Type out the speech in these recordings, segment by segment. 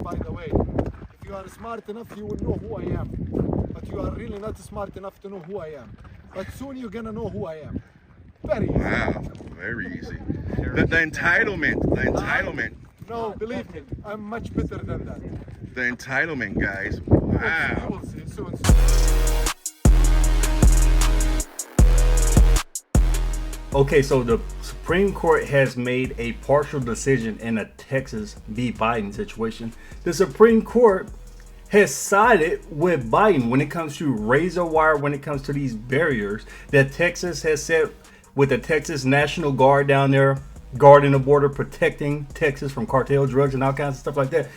by the way. If you are smart enough, you will know who I am. But you are really not smart enough to know who I am. But soon you're gonna know who I am. Very easy. Wow, very easy. The entitlement. No, believe me, I'm much better than that. The entitlement, guys. You Wow. will see soon. Okay, so the Supreme Court has made a partial decision in a Texas v. Biden situation. The Supreme Court has sided with Biden when it comes to razor wire, when it comes to these barriers that Texas has set with the Texas National Guard down there, guarding the border, protecting Texas from cartel drugs and all kinds of stuff like that.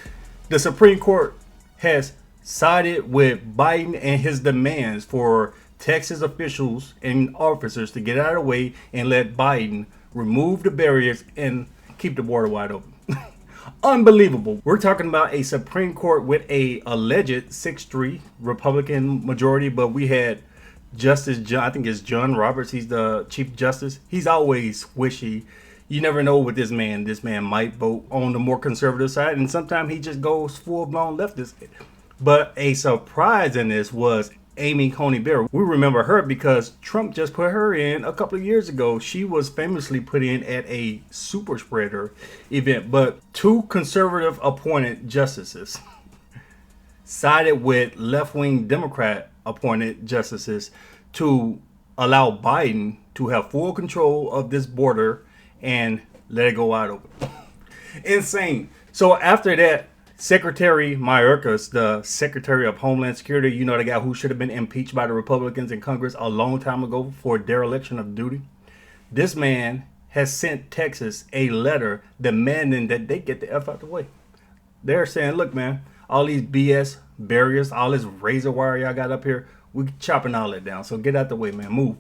The Supreme Court has sided with Biden and his demands for Texas officials and officers to get out of the way and let Biden remove the barriers and keep the border wide open. Unbelievable. We're talking about a Supreme Court with a alleged 6-3 Republican majority, but we had Justice John, I think it's John Roberts. He's the Chief Justice. He's always squishy. You never know with this man. This man might vote on the more conservative side, and sometimes he just goes full-blown leftist. But a surprise in this was Amy Coney Barrett. We remember her because Trump just put her in a couple of years ago. She was famously put in at a super spreader event, but two conservative appointed justices sided with left-wing Democrat appointed justices to allow Biden to have full control of this border and let it go wide open. Insane. So after that, Secretary Mayorkas, the Secretary of Homeland Security, you know, the guy who should have been impeached by the Republicans in Congress a long time ago for dereliction of duty. This man has sent Texas a letter demanding that they get the F out the way. They're saying, look, man, all these BS barriers, all this razor wire y'all got up here, we chopping all that down. So get out the way, man. Move.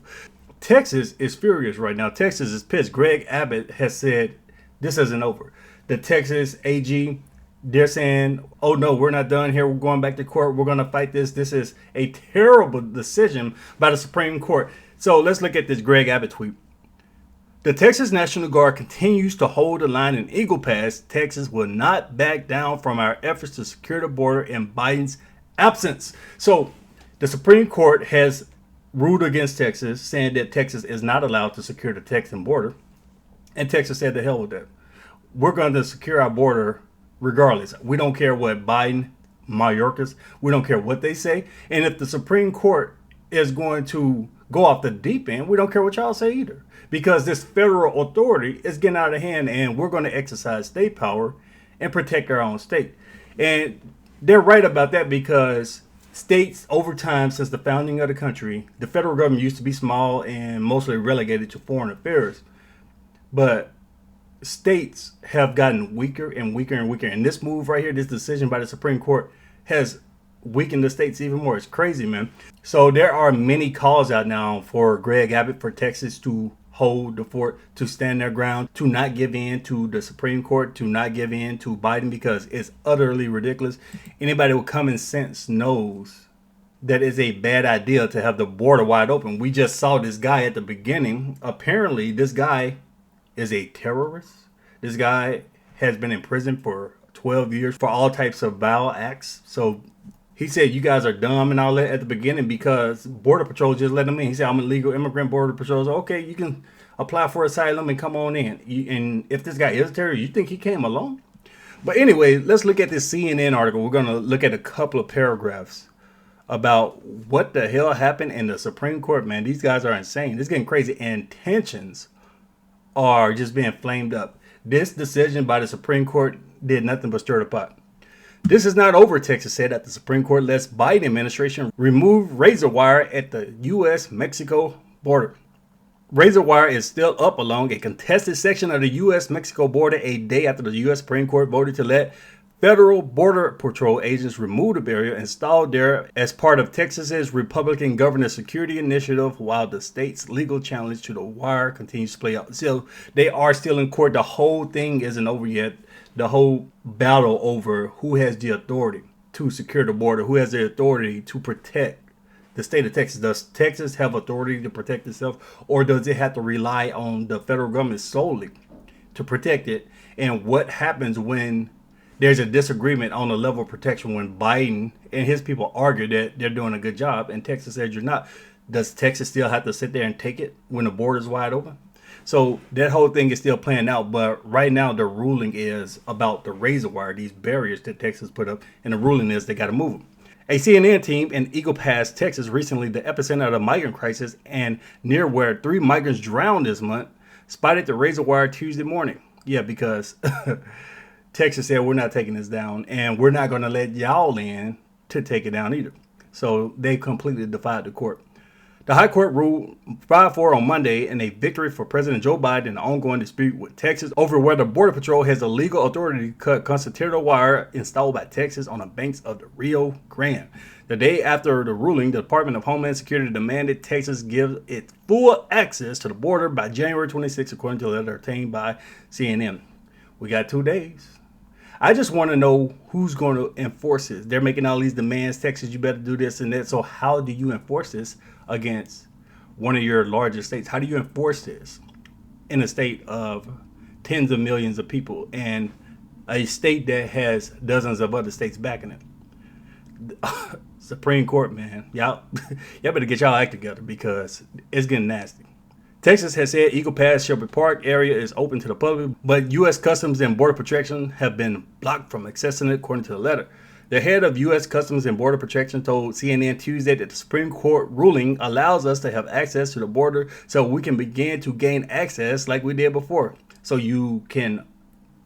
Texas is furious right now. Texas is pissed. Greg Abbott has said this isn't over. The Texas AG, they're saying, oh no, we're not done here. We're going back to court. We're going to fight this. This is a terrible decision by the Supreme Court. So let's look at this Greg Abbott tweet. The Texas National Guard continues to hold the line in Eagle Pass. Texas will not back down from our efforts to secure the border in Biden's absence. So the Supreme Court has ruled against Texas, saying that Texas is not allowed to secure the Texan border. And Texas said, the hell with that. We're going to secure our border regardless. We don't care what Biden, Mayorkas, we don't care what they say. And if the Supreme Court is going to go off the deep end, we don't care what y'all say either. Because this federal authority is getting out of hand and we're going to exercise state power and protect our own state. And they're right about that because states over time since the founding of the country, the federal government used to be small and mostly relegated to foreign affairs. But states have gotten weaker and weaker and weaker. And this move right here, this decision by the Supreme Court has weakened the states even more. It's crazy, man. So there are many calls out now for Greg Abbott, for Texas to hold the fort, to stand their ground, to not give in to the Supreme Court, to not give in to Biden because it's utterly ridiculous. Anybody with common sense knows that it's a bad idea to have the border wide open. We just saw this guy at the beginning. Apparently, this guy is a terrorist. This guy has been in prison for 12 years for all types of vile acts. So he said, you guys are dumb and all that at the beginning because Border Patrol just let him in. He said, I'm an illegal immigrant. Border Patrol said, okay, you can apply for asylum and come on in. And if this guy is a terrorist, you think he came alone? But anyway, let's look at this CNN article. We're going to look at a couple of paragraphs about what the hell happened in the Supreme Court, man. These guys are insane. It's getting crazy. And tensions are just being flamed up. This decision by the Supreme Court did nothing but stir the pot. This is not over, Texas said, at the Supreme Court lets Biden administration remove razor wire at the U.S.-Mexico border. Razor wire is still up along a contested section of the U.S.-Mexico border a day after the U.S. Supreme Court voted to let federal Border Patrol agents remove the barrier installed there as part of Texas's Republican Governor Security Initiative, while the state's legal challenge to the wire continues to play out. So they are still in court. The whole thing isn't over yet. The whole battle over who has the authority to secure the border, who has the authority to protect the state of Texas. Does Texas have authority to protect itself, or does it have to rely on the federal government solely to protect it? And what happens when there's a disagreement on the level of protection when Biden and his people argue that they're doing a good job and Texas says you're not. Does Texas still have to sit there and take it when the border's wide open? So that whole thing is still playing out. But right now the ruling is about the razor wire, these barriers that Texas put up. And the ruling is they got to move them. A CNN team in Eagle Pass, Texas, recently the epicenter of the migrant crisis and near where 3 migrants drowned this month, spotted the razor wire Tuesday morning. Yeah, because Texas said we're not taking this down and we're not going to let y'all in to take it down either. So they completely defied the court. The High Court ruled 5-4 on Monday in a victory for President Joe Biden in the ongoing dispute with Texas over whether Border Patrol has the legal authority to cut concertina wire installed by Texas on the banks of the Rio Grande. The day after the ruling, the Department of Homeland Security demanded Texas give it full access to the border by January 26, according to a letter obtained by CNN. We got 2 days. I just want to know who's going to enforce this. They're making all these demands. Texas, you better do this and that. So how do you enforce this against one of your largest states? How do you enforce this in a state of tens of millions of people and a state that has dozens of other states backing it? Supreme Court, man. Y'all better get y'all act together because it's getting nasty. Texas has said Eagle Pass Shelby Park area is open to the public, but U.S. Customs and Border Protection have been blocked from accessing it, according to the letter. The head of U.S. Customs and Border Protection told CNN Tuesday that the Supreme Court ruling allows us to have access to the border so we can begin to gain access like we did before. So you can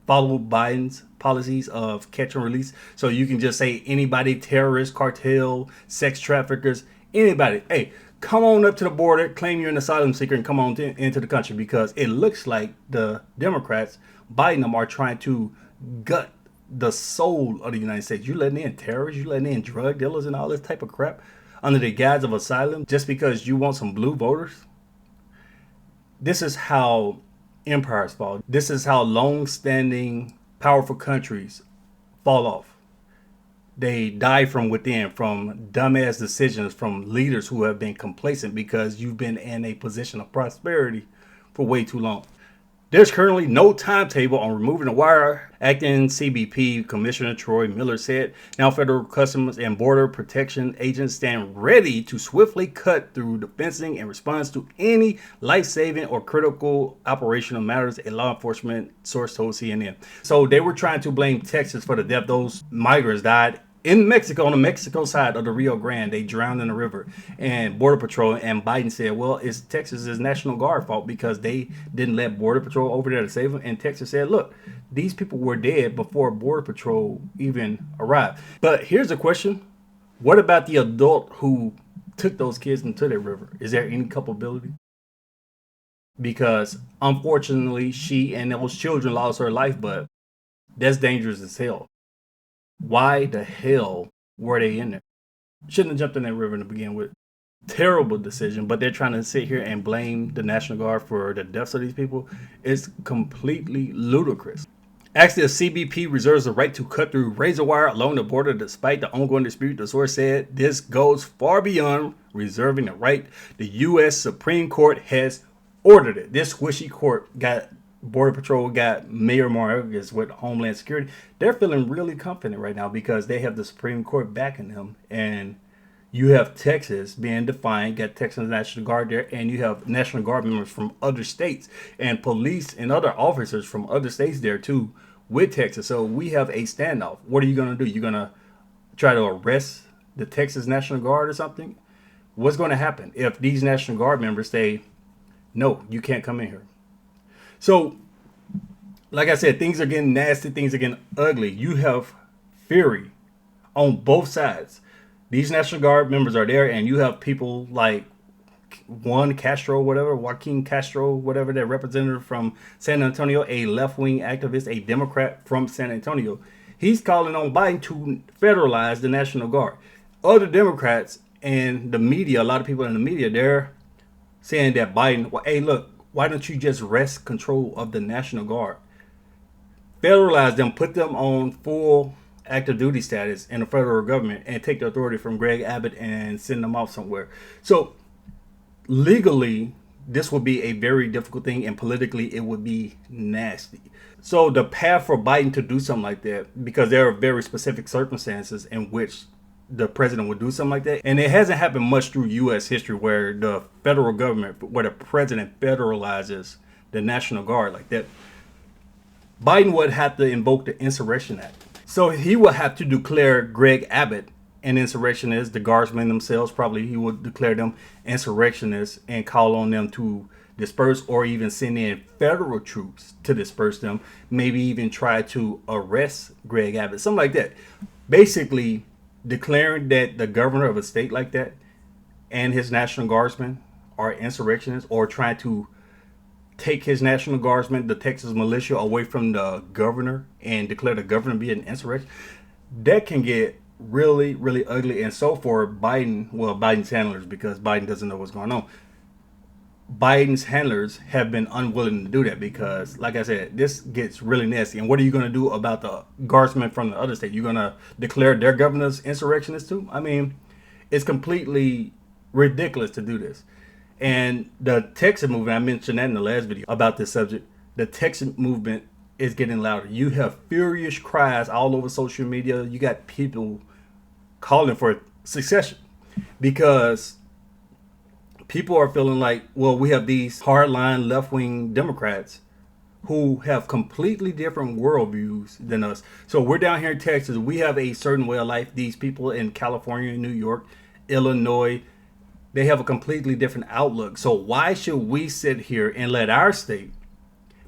follow Biden's policies of catch and release. So you can just say anybody, terrorist, cartel, sex traffickers, anybody. Hey, come on up to the border, claim you're an asylum seeker, and come on into the country, because it looks like the Democrats, Biden, them are trying to gut the soul of the United States. You letting in terrorists, you letting in drug dealers and all this type of crap under the guise of asylum just because you want some blue voters? This is how empires fall. This is how long-standing, powerful countries fall off. They die from within, from dumbass decisions from leaders who have been complacent because you've been in a position of prosperity for way too long. There's currently no timetable on removing the wire, acting CBP Commissioner Troy Miller said. Now federal customs and border protection agents stand ready to swiftly cut through the fencing in response to any life-saving or critical operational matters, a law enforcement source told CNN. So they were trying to blame Texas for the death. Those migrants died in Mexico, on the Mexico side of the Rio Grande. They drowned in the river, and Border Patrol and Biden said, well, it's Texas's National Guard fault because they didn't let Border Patrol over there to save them. And Texas said, look, these people were dead before Border Patrol even arrived. But here's a question. What about the adult who took those kids into the river? Is there any culpability? Because unfortunately, she and those children lost her life, but that's dangerous as hell. Why the hell were they in there? Shouldn't have jumped in that river to begin with. Terrible decision, but they're trying to sit here and blame the National Guard for the deaths of these people. It's completely ludicrous. Actually, the CBP reserves the right to cut through razor wire along the border despite the ongoing dispute. The source said this goes far beyond reserving the right. The U.S. Supreme Court has ordered it. This squishy court got Border Patrol, got Mayor Mayorkas with Homeland Security. They're feeling really confident right now because they have the Supreme Court backing them. And you have Texas being defiant, got Texas National Guard there, and you have National Guard members from other states and police and other officers from other states there too with Texas. So we have a standoff. What are you going to do? You're going to try to arrest the Texas National Guard or something? What's going to happen if these National Guard members say, no, you can't come in here? So, like I said, things are getting nasty. Things are getting ugly. You have fury on both sides. These National Guard members are there, and you have people like Joaquin Castro, whatever, that representative from San Antonio, a left-wing activist, a Democrat from San Antonio. He's calling on Biden to federalize the National Guard. Other Democrats and the media, a lot of people in the media, they're saying that Biden, well, hey, look, why don't you just wrest control of the National Guard? Federalize them, put them on full active duty status in the federal government, and take the authority from Greg Abbott and send them off somewhere. So legally, this would be a very difficult thing, and politically, it would be nasty. So the path for Biden to do something like that, because there are very specific circumstances in which the president would do something like that. And it hasn't happened much through U.S. history where the federal government, where the president federalizes the National Guard like that. Biden would have to invoke the Insurrection Act. So he would have to declare Greg Abbott an insurrectionist. The guardsmen themselves, probably he would declare them insurrectionists and call on them to disperse, or even send in federal troops to disperse them. Maybe even try to arrest Greg Abbott, something like that. Basically declaring that the governor of a state like that and his National Guardsmen are insurrectionists, or trying to take his National Guardsmen, the Texas militia, away from the governor and declare the governor to be an insurrection. That can get really, really ugly. And so for Biden, well, Biden's handlers, because Biden doesn't know what's going on, Biden's handlers have been unwilling to do that because, like I said, this gets really nasty. And what are you going to do about the guardsmen from the other state? You're going to declare their governors insurrectionists too? I mean, it's completely ridiculous to do this. And the Texit movement, I mentioned that in the last video about this subject, the Texit movement is getting louder. You have furious cries all over social media. You got people calling for secession because people are feeling like, well, we have these hardline left-wing Democrats who have completely different worldviews than us. So we're down here in Texas. We have a certain way of life. These people in California, New York, Illinois, they have a completely different outlook. So why should we sit here and let our state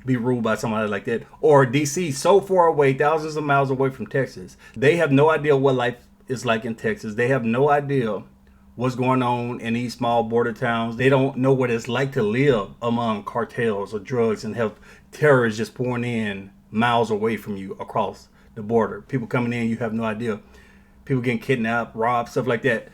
be ruled by somebody like that? Or DC, so far away, thousands of miles away from Texas. They have no idea what life is like in Texas. They have no idea what's going on in these small border towns. They don't know what it's like to live among cartels or drugs and have terrorists just pouring in miles away from you across the border. People coming in, you have no idea. People getting kidnapped, robbed, stuff like that.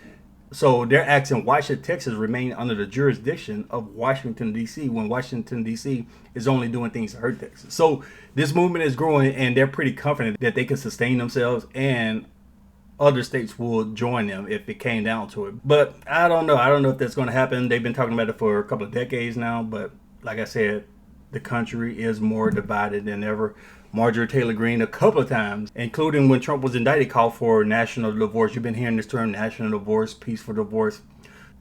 So they're asking, why should Texas remain under the jurisdiction of Washington, D.C. when Washington, D.C. is only doing things to hurt Texas? So this movement is growing, and they're pretty confident that they can sustain themselves, and other states will join them if it came down to it. But I don't know. I don't know if that's going to happen. They've been talking about it for a couple of decades now. But like I said, the country is more divided than ever. Marjorie Taylor Greene a couple of times, including when Trump was indicted, called for national divorce. You've been hearing this term, national divorce, peaceful divorce.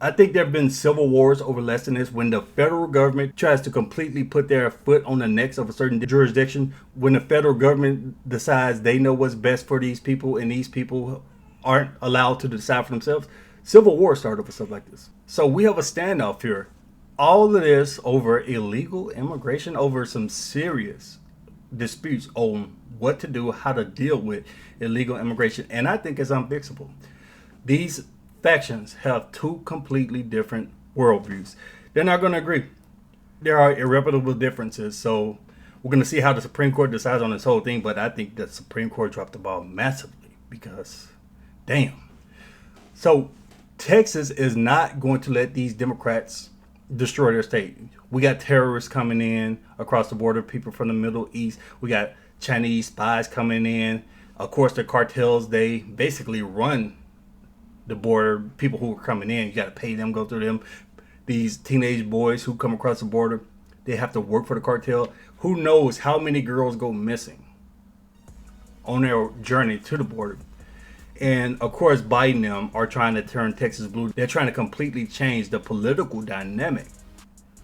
I think there have been civil wars over less than this. When the federal government tries to completely put their foot on the necks of a certain jurisdiction, when the federal government decides they know what's best for these people and these people aren't allowed to decide for themselves, civil war started for stuff like this. So we have a standoff here. All of this over illegal immigration, over some serious disputes on what to do, how to deal with illegal immigration, and I think it's unfixable. These factions have two completely different worldviews. They're not going to agree. There are irreparable differences, so we're going to see how the Supreme Court decides on this whole thing, but I think the Supreme Court dropped the ball massively because, damn. So Texas is not going to let these Democrats destroy their state. We got terrorists coming in across the border, people from the Middle East. We got Chinese spies coming in. Of course, the cartels, they basically run the border. People who are coming in, you got to pay them, go through them. These teenage boys who come across the border, they have to work for the cartel. Who knows how many girls go missing on their journey to the border. And of course, Biden and them are trying to turn Texas blue. They're trying to completely change the political dynamic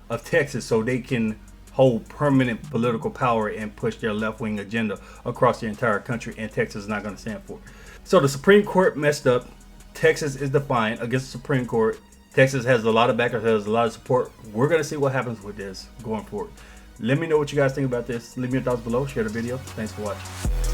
of Texas so they can hold permanent political power and push their left-wing agenda across the entire country, and Texas is not going to stand for it. So the Supreme Court messed up. Texas is defiant against the Supreme Court. Texas has a lot of backers, has a lot of support. We're going to see what happens with this going forward. Let me know what you guys think about this. Leave me your thoughts below. Share the video. Thanks for watching.